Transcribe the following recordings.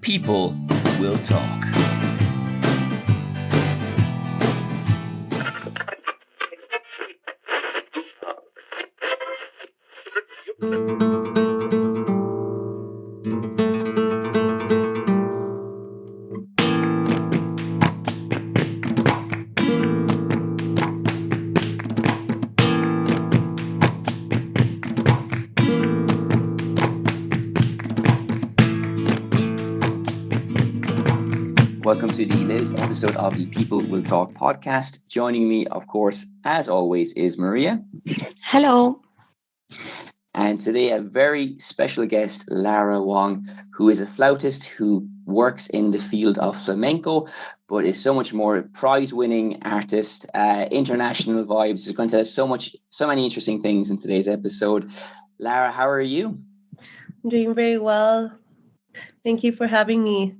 People will talk. Welcome to the latest episode of the People Will Talk podcast. Joining me, of course, as always, is Maria. Hello. And today, a very special guest, Lara Wong, who is a flautist who works in the field of flamenco, but is so much more prize-winning artist, international vibes. She's going to tell us so many interesting things in today's episode. Lara, how are you? I'm doing very well. Thank you for having me.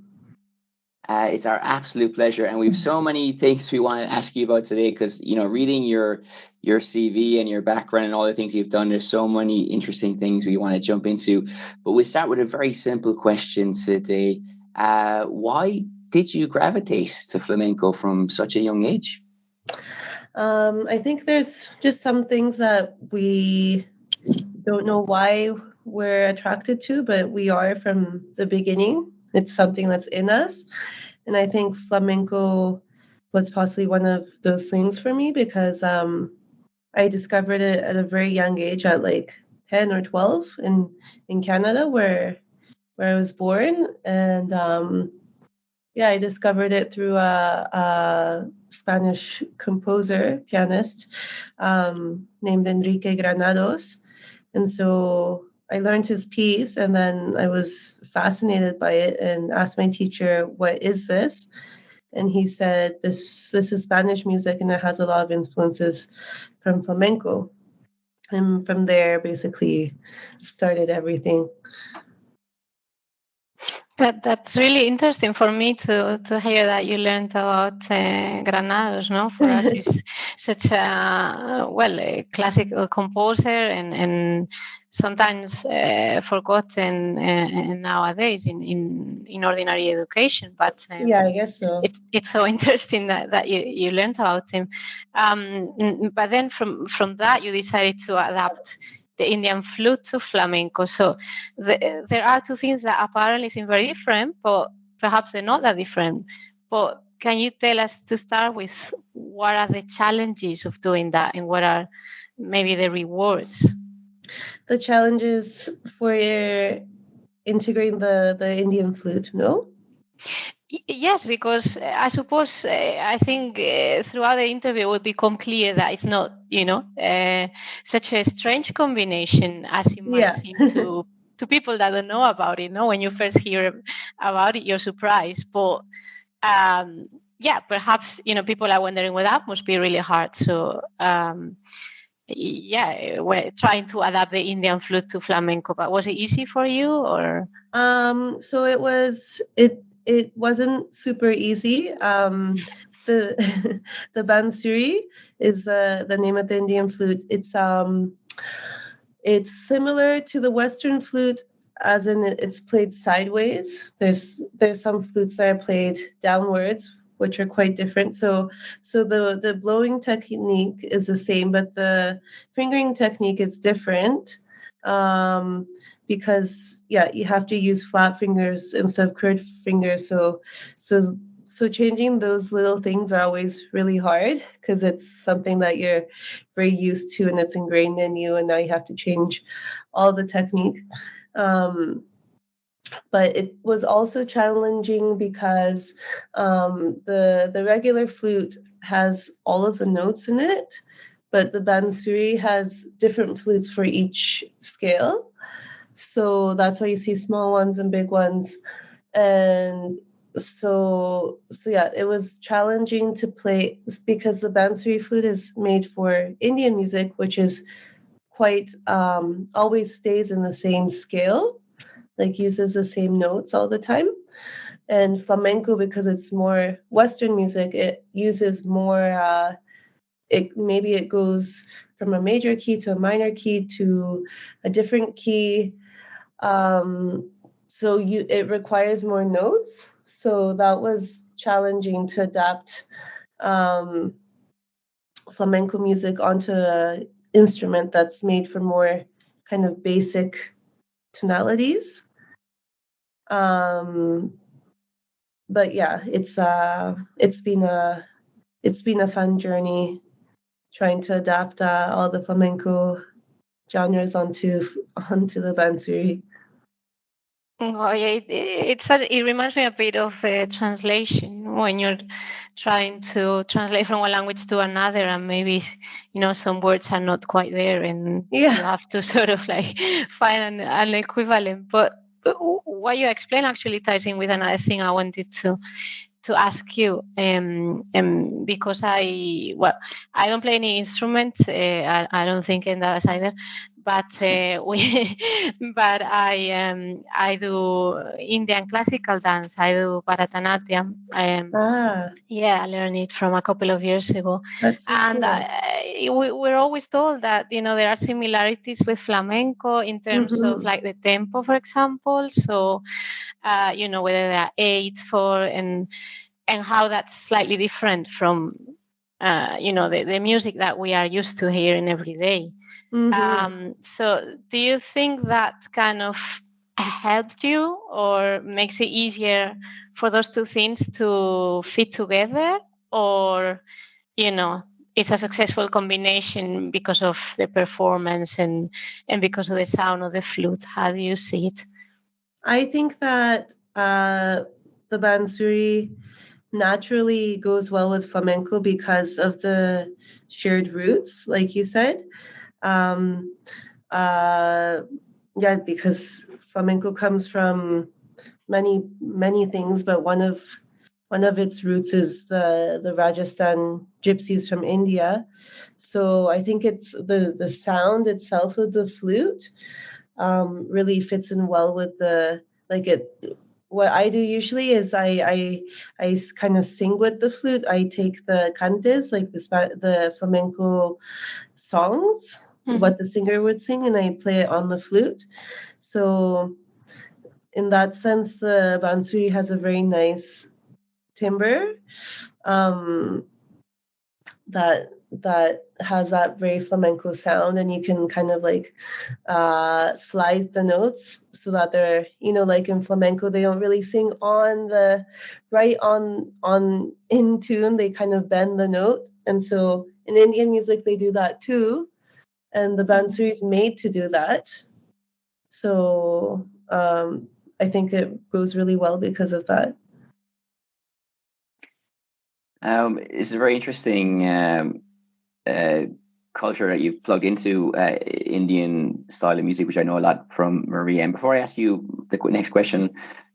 It's our absolute pleasure, and we have so many things we want to ask you about today because, reading your CV and your background and all the things you've done, there's so many interesting things we want to jump into. But we'll start with a very simple question today. Why did you gravitate to flamenco from such a young age? I think there's just some things that we don't know why we're attracted to, but we are from the beginning. It's something that's in us. And I think flamenco was possibly one of those things for me because I discovered it at a very young age, at like 10 or 12 in Canada, where I was born. And I discovered it through a Spanish composer, pianist, named Enrique Granados. And so I learned his piece, and then I was fascinated by it and asked my teacher, "What is this?" And he said, "This is Spanish music, and it has a lot of influences from flamenco." And from there, basically, started everything. That's really interesting for me to hear that you learned about Granados. No, for us, he's such a classical composer and sometimes forgotten nowadays in ordinary education. But I guess so. It's so interesting that you learned about him. But then from that, you decided to adapt the Indian flute to flamenco. So there are two things that apparently seem very different, but perhaps they're not that different. But can you tell us, to start with, what are the challenges of doing that and what are maybe the rewards? The challenges for integrating the Indian flute, no? Yes, because I suppose I think throughout the interview it will become clear that it's not, such a strange combination as it might seem to people that don't know about it. No, when you first hear about it, you're surprised. But perhaps people are wondering, well, that must be really hard. So we're trying to adapt the Indian flute to flamenco. But was it easy for you, or? So it wasn't super easy. The bansuri is the name of the Indian flute. It's similar to the Western flute, as in it's played sideways. There's some flutes that are played downwards, which are quite different. So the blowing technique is the same, but the fingering technique is different. Because you have to use flat fingers instead of curved fingers. So changing those little things are always really hard because it's something that you're very used to and it's ingrained in you, and now you have to change all the technique. But it was also challenging because the regular flute has all of the notes in it, but the bansuri has different flutes for each scale. So that's why you see small ones and big ones. And so it was challenging to play because the bansuri flute is made for Indian music, which is quite always stays in the same scale, like uses the same notes all the time. And flamenco, because it's more Western music, it uses more, it goes from a major key to a minor key to a different key. so it requires more notes. So that was challenging to adapt flamenco music onto an instrument that's made for more kind of basic tonalities. But yeah, it's been a fun journey trying to adapt all the flamenco genres onto the bansuri. Oh, yeah, it reminds me a bit of translation when you're trying to translate from one language to another, and maybe some words are not quite there, and you have to sort of like find an equivalent. But what you explain actually ties in with another thing I wanted to ask you, because I don't play any instrument. I don't think in that either. But I do Indian classical dance. I do Bharatanatyam. Yeah, I learned it from a couple of years ago. That's so and we're always told that there are similarities with flamenco in terms of like the tempo, for example. So whether there are 8, 4, and how that's slightly different from the music that we are used to hearing every day. So do you think that kind of helped you or makes it easier for those two things to fit together, or it's a successful combination because of the performance and because of the sound of the flute? How do you see it? I think that the bansuri naturally goes well with flamenco because of the shared roots, like you said. Because flamenco comes from many things, but one of its roots is the Rajasthan gypsies from India. So I think it's the sound itself of the flute really fits in well with what I do usually is I kind of sing with the flute. I take the cantes, like the flamenco songs, what the singer would sing, and I play it on the flute. So in that sense, the bansuri has a very nice timbre that has that very flamenco sound, and you can kind of like slide the notes so that they're like in flamenco they don't really sing on in tune. They kind of bend the note, and so in Indian music they do that too, and the bansuri is made to do that. So I think it goes really well because of that. It's a very interesting culture that you've plugged into, Indian style of music, which I know a lot from Maria. And before I ask you the next question,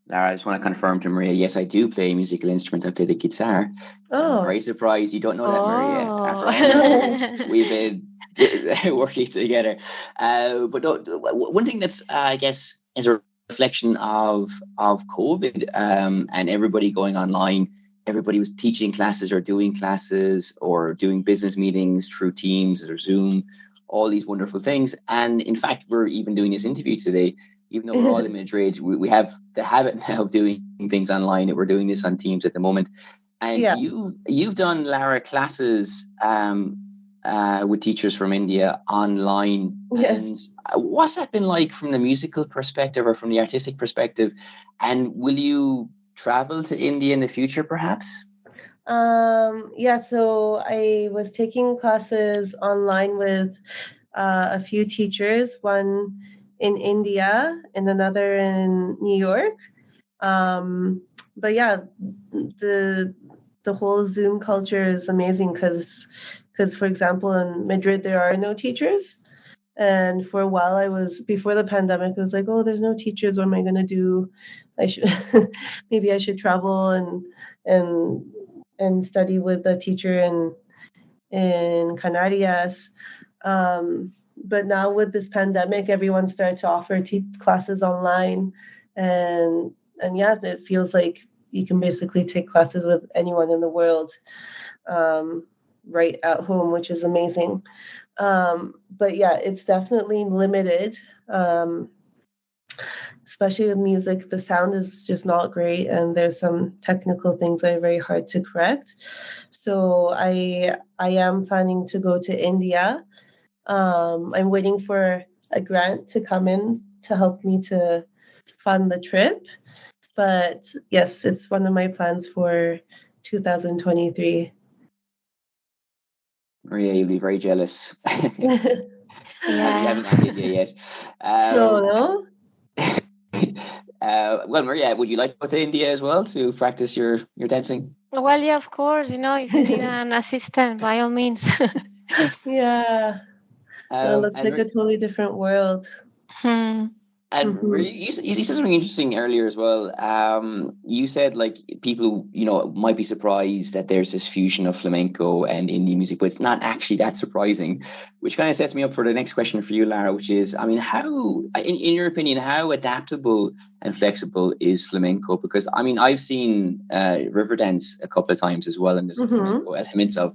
Lara, I just want to confirm to Maria, yes, I do play a musical instrument. I play the guitar. I'm very surprised you don't know that, Maria. After all these years, we've been working together. But one thing that's, I guess, is a reflection of COVID and everybody going online. Everybody was teaching classes or doing business meetings through Teams or Zoom, all these wonderful things. And in fact, we're even doing this interview today, even though we're all in Madrid, we have the habit now of doing things online. We're doing this on Teams at the moment. And you've done, Lara, classes with teachers from India online. Yes. And what's that been like from the musical perspective or from the artistic perspective? And will you travel to India in the future, perhaps? So I was taking classes online with a few teachers, one in India and another in New York. But yeah, the whole Zoom culture is amazing because for example, in Madrid there are no teachers. And for a while before the pandemic, I was like, oh, there's no teachers. What am I going to do? Maybe I should travel and study with a teacher in Canarias. But now with this pandemic, everyone started to offer classes online. And yeah, it feels like you can basically take classes with anyone in the world right at home, which is amazing. But yeah, it's definitely limited. especially with music, the sound is just not great, and there's some technical things that are very hard to correct. So I am planning to go to India. I'm waiting for a grant to come in to help me to fund the trip. But yes, it's one of my plans for 2023. Maria, you'll be very jealous. You haven't gone to India yet. No. Well, Maria, would you like to go to India as well to practice your dancing? Well, yeah, of course. If you need an assistant, by all means. Yeah. It looks like a totally different world. And you said something interesting earlier as well. You said like people, might be surprised that there's this fusion of flamenco and indie music, but it's not actually that surprising, which kind of sets me up for the next question for you, Lara, which is, I mean, how, in your opinion, how adaptable and flexible is flamenco? Because, I mean, I've seen Riverdance a couple of times as well, and there's flamenco elements of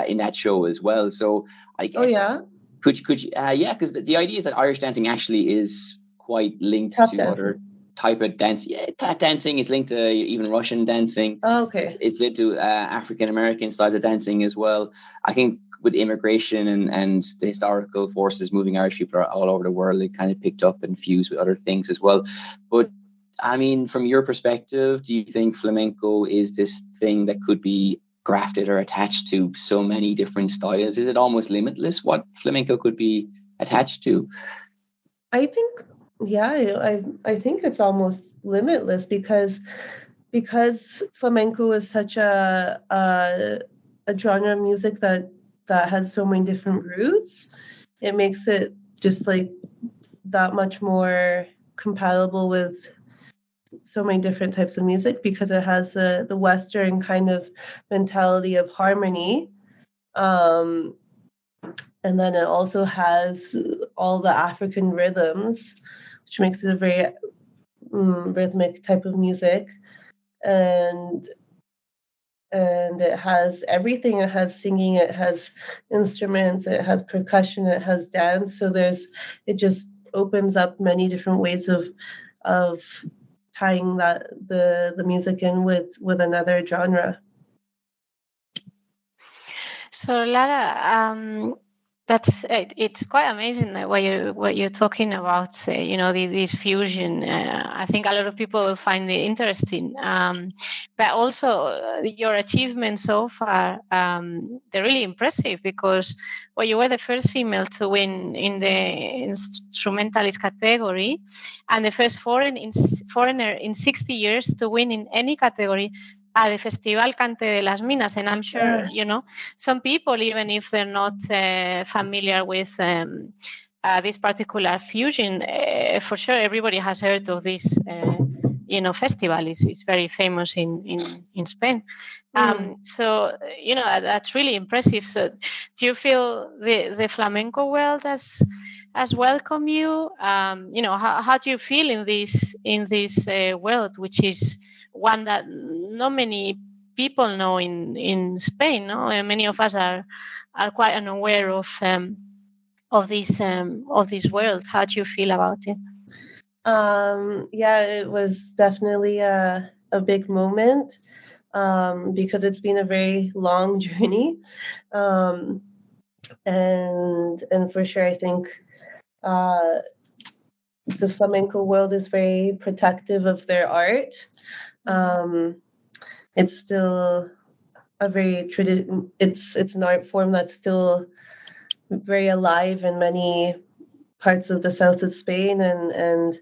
in that show as well. So I guess... Oh, yeah? Could you, because the idea is that Irish dancing actually is quite linked Tap to dancing. other type of dance. Yeah, tap dancing is linked to even Russian dancing. Oh, okay. It's linked to African American styles of dancing as well. I think with immigration and the historical forces moving Irish people all over the world, it kind of picked up and fused with other things as well. But I mean, from your perspective, do you think flamenco is this thing that could be grafted or attached to so many different styles? Is it almost limitless what flamenco could be attached to? I think, I think it's almost limitless because flamenco is such a genre of music that has so many different roots. It makes it just like that much more compatible with so many different types of music, because it has the Western kind of mentality of harmony. And then it also has all the African rhythms, which makes it a very rhythmic type of music. And it has everything. It has singing, it has instruments, it has percussion, it has dance. So it just opens up many different ways of tying the music in with another genre. So Lara, it's quite amazing what you're talking about. This fusion. I think a lot of people will find it interesting. But also your achievements so far, they're really impressive, because you were the first female to win in the instrumentalist category, and the first foreigner in 60 years to win in any category at the Festival Cante de las Minas. And I'm sure, some people, even if they're not familiar with this particular fusion, for sure everybody has heard of this festival. It's very famous in Spain. So, that's really impressive. So do you feel the flamenco world has welcomed you? How do you feel in this world, which is one that not many people know in Spain? No, and many of us are quite unaware of this world. How do you feel about it? It was definitely a big moment, because it's been a very long journey, and for sure I think the flamenco world is very protective of their art. It's still a very it's an art form that's still very alive in many parts of the south of Spain, and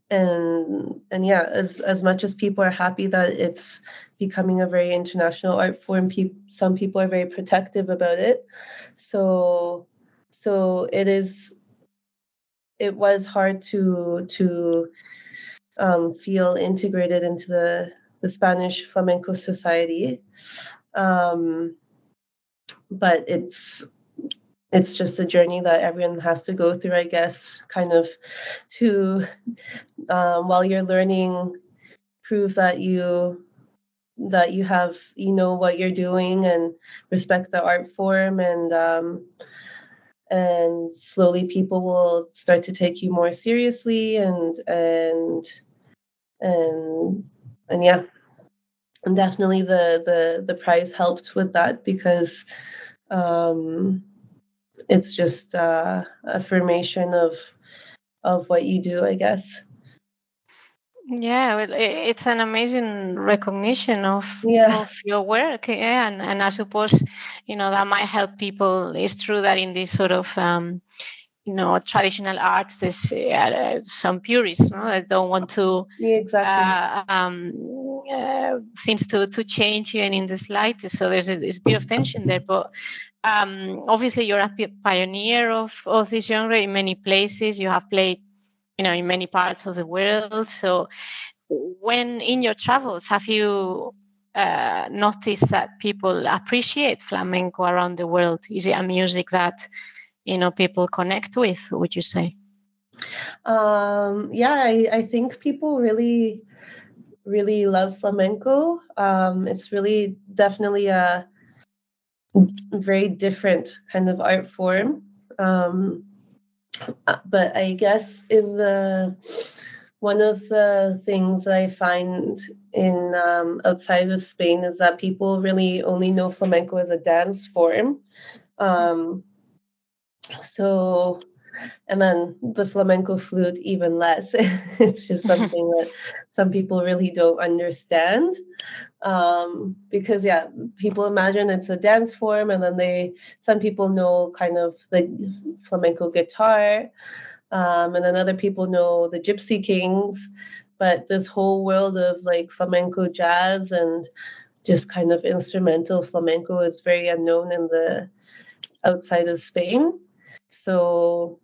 as much as people are happy that it's becoming a very international art form, some people are very protective about it. So it was hard to feel integrated into the Spanish flamenco society, but it's just a journey that everyone has to go through, I guess, kind of to while you're learning, prove that you have what you're doing, and respect the art form, and and slowly people will start to take you more seriously, and yeah, and definitely the prize helped with that, because it's just affirmation of what you do, I guess. Yeah, well, it's an amazing recognition of your work. Yeah, and I suppose, that might help people. It's true that in this sort of, traditional arts, there's some purists, that don't want to things to change even in the slightest. So there's a bit of tension there. But obviously, you're a pioneer of this genre in many places. You have played in many parts of the world. So when in your travels, have you noticed that people appreciate flamenco around the world? Is it a music that, people connect with, would you say? I think people really, really love flamenco. It's really definitely a very different kind of art form. But I guess one of the things that I find in outside of Spain is that people really only know flamenco as a dance form. And then the flamenco flute even less. It's just something that some people really don't understand. Because people imagine it's a dance form, and then some people know kind of the flamenco guitar, and then other people know the Gypsy Kings, but this whole world of like flamenco jazz and just kind of instrumental flamenco is very unknown in the outside of Spain. So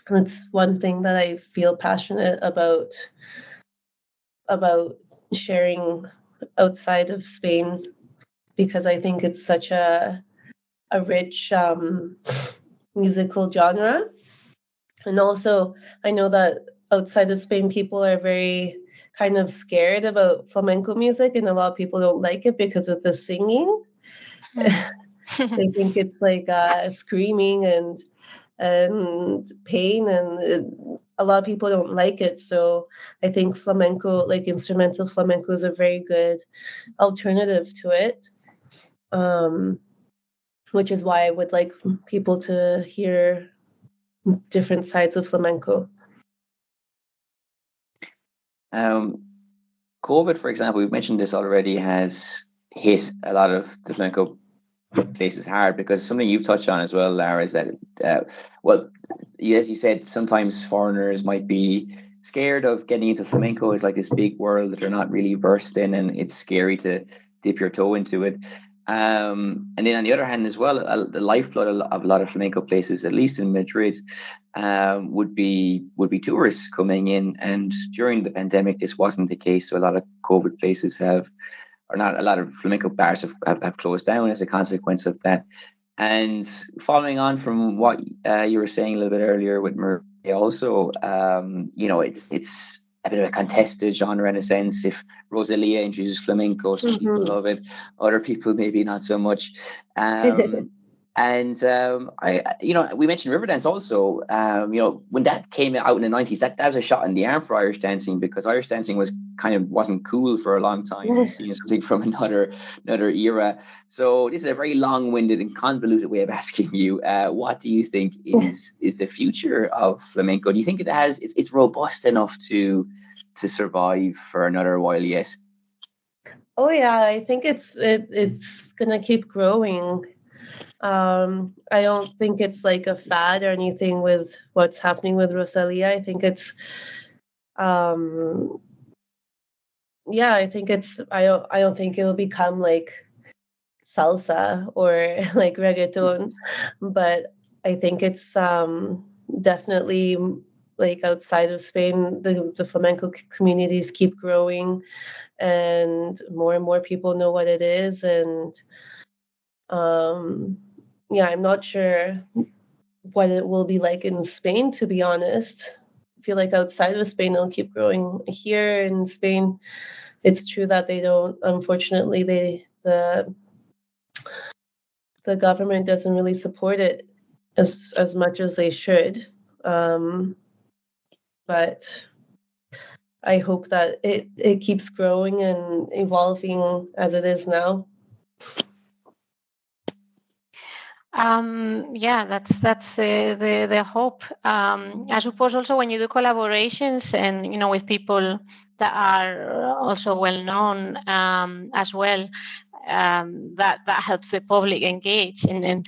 that's one thing that I feel passionate about sharing outside of Spain, because I think it's such a rich musical genre. And also, I know that outside of Spain, people are very kind of scared about flamenco music, and a lot of people don't like it because of the singing. They think it's like screaming and pain, and a lot of people don't like it. So I think flamenco, like instrumental flamenco, is a very good alternative to it, which is why I would like people to hear different sides of flamenco. COVID, for example, we've mentioned this already, has hit a lot of the flamenco places hard, because something you've touched on as well, Lara, is that as you said, sometimes foreigners might be scared of getting into flamenco. It's like this big world that they're not really versed in, and it's scary to dip your toe into it. And then on the other hand as well, the lifeblood of a lot of flamenco places, at least in Madrid, would be tourists coming in. And during the pandemic, this wasn't the case. So a lot of COVID places a lot of flamenco bars have closed down as a consequence of that. And following on from what you were saying a little bit earlier with Maria, also, it's a bit of a contested genre in a sense. If Rosalia introduces flamenco, some people love it, other people maybe not so much. And we mentioned Riverdance also. When that came out in the 90s, that was a shot in the arm for Irish dancing, because Irish dancing wasn't cool for a long time. We're seeing something from another era. So this is a very long-winded and convoluted way of asking you, what do you think is the future of flamenco? Do you think it's robust enough to survive for another while yet? Oh yeah, I think it's gonna keep growing. I don't think it's like a fad or anything with what's happening with Rosalia. I think it's I don't think it'll become like salsa or like reggaeton, but I think it's definitely, like outside of Spain, the flamenco communities keep growing, and more people know what it is. And I'm not sure what it will be like in Spain, to be honest. I feel like outside of Spain it'll keep growing. Here in Spain, it's true that they don't, unfortunately, the the government doesn't really support it as much as they should. But I hope that it keeps growing and evolving as it is now. Yeah, that's the hope. I suppose also when you do collaborations and with people that are also well known as well, that helps the public engage, and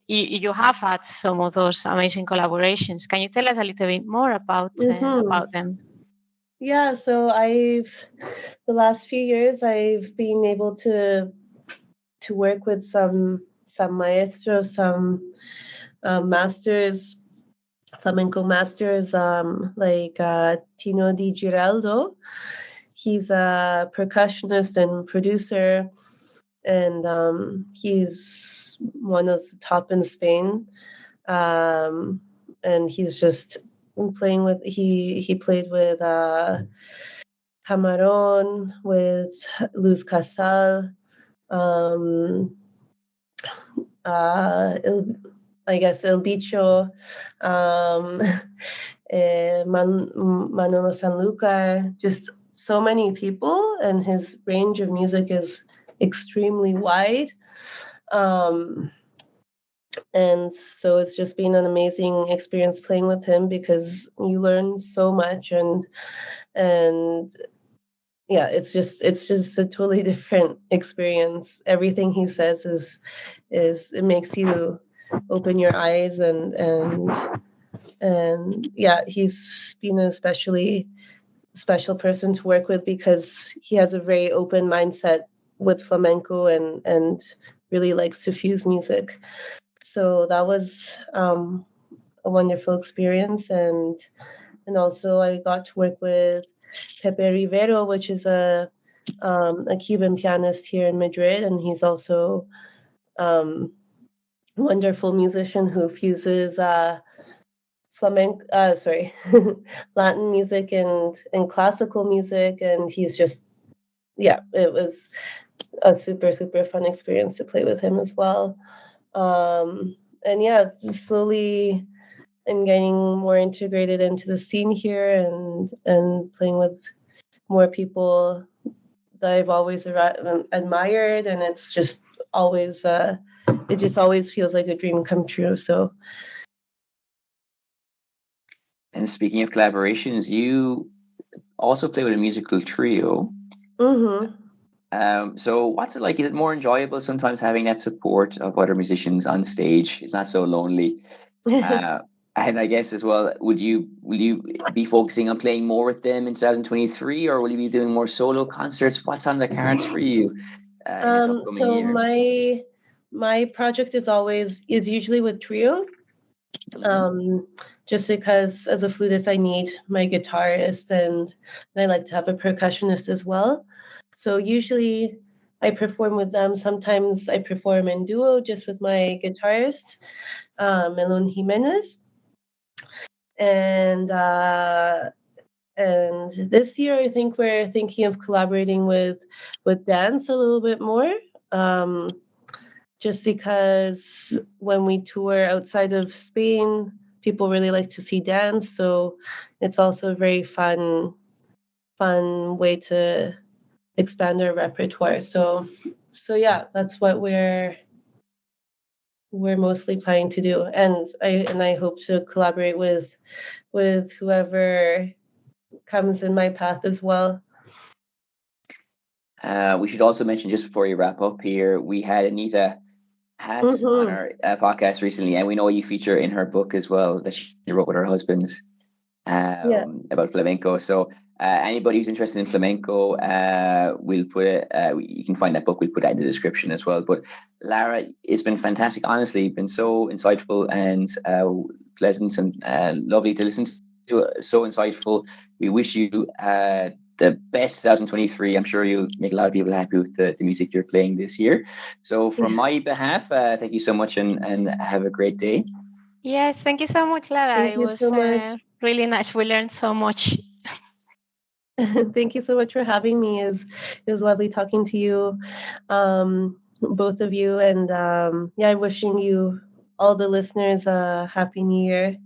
you have had some of those amazing collaborations. Can you tell us a little bit more about them? Yeah, so the last few years I've been able to work with some maestros, some masters, flamenco masters, like Tino Di Giraldo. He's a percussionist and producer, and he's one of the top in Spain. And he's just playing with, he played with Camarón, with Luz Casal, I guess El Bicho, Manolo Sanlúcar, just so many people, and his range of music is extremely wide. And so it's just been an amazing experience playing with him, because you learn so much, and yeah, it's just a totally different experience. Everything he says is it makes you open your eyes, and yeah, he's been an especially special person to work with, because he has a very open mindset with flamenco and really likes to fuse music. So that was a wonderful experience, and also I got to work with Pepe Rivero, which is a Cuban pianist here in Madrid, and he's also a wonderful musician who fuses flamenco, Latin music and classical music, and he's just, yeah, it was a super, super fun experience to play with him as well. And yeah, slowly I'm getting more integrated into the scene here, and playing with more people that I've always admired, and it's just always it just always feels like a dream come true. So. And speaking of collaborations, you also play with a musical trio. So what's it like? Is it more enjoyable sometimes having that support of other musicians on stage? It's not so lonely. And I guess as well, will you be focusing on playing more with them in 2023, or will you be doing more solo concerts? What's on the cards for you in this upcoming year? My project is usually with trio. Just because as a flutist I need my guitarist, and I like to have a percussionist as well. So usually I perform with them. Sometimes I perform in duo just with my guitarist, Melon Jimenez. And this year I think we're thinking of collaborating with dance a little bit more. Just because when we tour outside of Spain, people really like to see dance. So it's also a very fun way to expand our repertoire. So yeah, that's what we're mostly planning to do. And I hope to collaborate with whoever comes in my path as well. We should also mention, just before you wrap up here, we had Anita Haas on our podcast recently, and we know you feature in her book as well that she wrote with her husband about flamenco. So anybody who's interested in flamenco, we'll put it. You can find that book. We'll put that in the description as well. But Lara, it's been fantastic. Honestly, it's been so insightful and pleasant and lovely to listen to. So insightful. We wish you the best 2023. I'm sure you'll make a lot of people happy with the music you're playing this year. So from my behalf, thank you so much, and have a great day. Yes, thank you so much, Lara. Thank you so much. Really nice. We learned so much. Thank you so much for having me. It was lovely talking to you. both of you, and wishing you all the listeners a happy New Year.